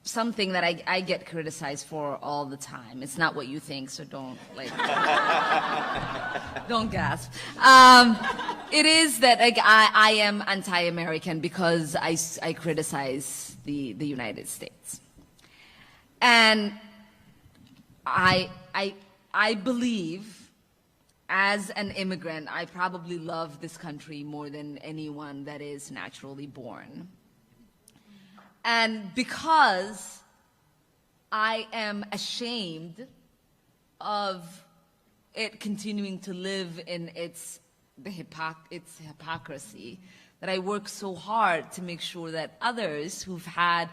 something that I get criticized for all the time. It's not what you think, so don't like don't gasp. It is that like I am anti-American because I criticize the United States, and I believe, as an immigrant, I probably love this country more than anyone that is naturally born. And because I am ashamed of it continuing to live in its hypocrisy, that I work so hard to make sure that others who've had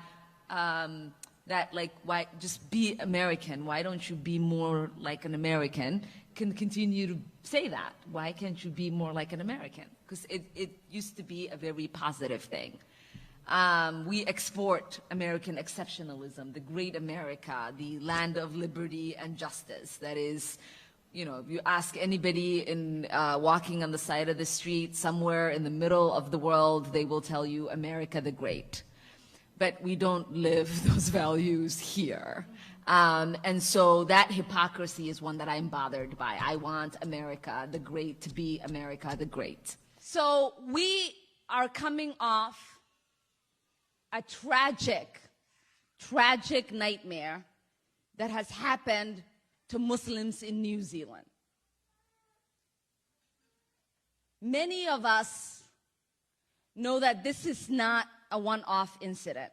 that, like, why just be American, why don't you be more like an American, can continue to say that. Why can't you be more like an American? Because it used to be a very positive thing. We export American exceptionalism, the great America, the land of liberty and justice. That is, you know, if you ask anybody in walking on the side of the street somewhere in the middle of the world, they will tell you America the Great. But we don't live those values here. And so that hypocrisy is one that I'm bothered by. I want America the Great to be America the Great. So we are coming off a tragic nightmare that has happened to Muslims in New Zealand. Many of us know that this is not a one-off incident.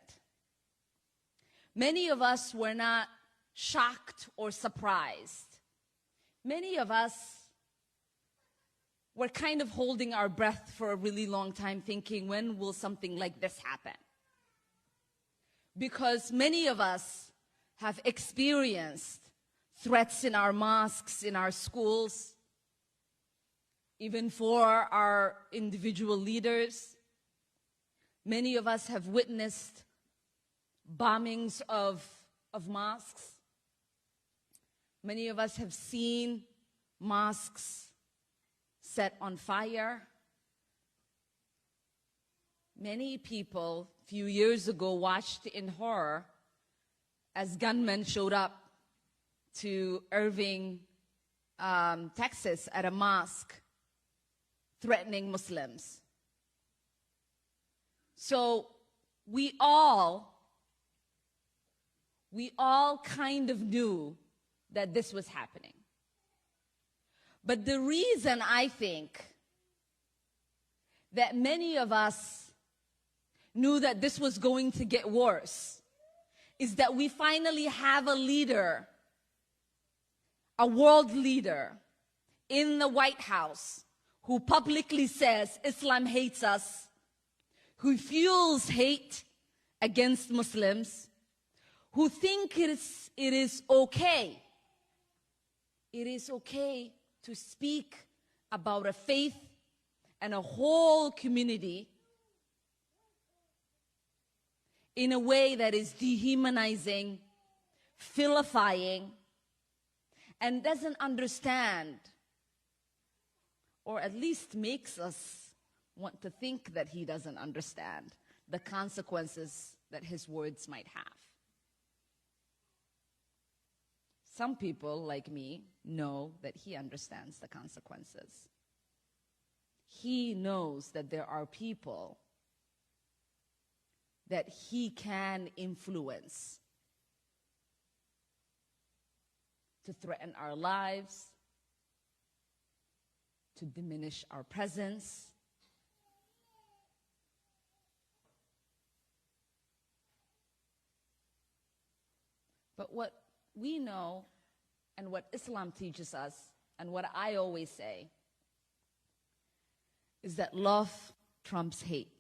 Many of us were not shocked or surprised. Many of us were kind of holding our breath for a really long time, thinking, when will something like this happen? Because many of us have experienced threats in our mosques, in our schools, even for our individual leaders. Many of us have witnessed bombings of mosques. Many of us have seen mosques set on fire. Many people a few years ago watched in horror as gunmen showed up to Irving, Texas at a mosque threatening Muslims. So we all kind of knew that this was happening. But the reason I think that many of us knew that this was going to get worse is that we finally have a leader, a world leader in the White House who publicly says Islam hates us, who fuels hate against Muslims, who think it is okay. It is okay to speak about a faith and a whole community in a way that is dehumanizing, vilifying, and doesn't understand, or at least makes us want to think that he doesn't understand the consequences that his words might have. Some people, like me, know that he understands the consequences. He knows that there are people that he can influence to threaten our lives, to diminish our presence. But what we know, and what Islam teaches us, and what I always say, is that love trumps hate.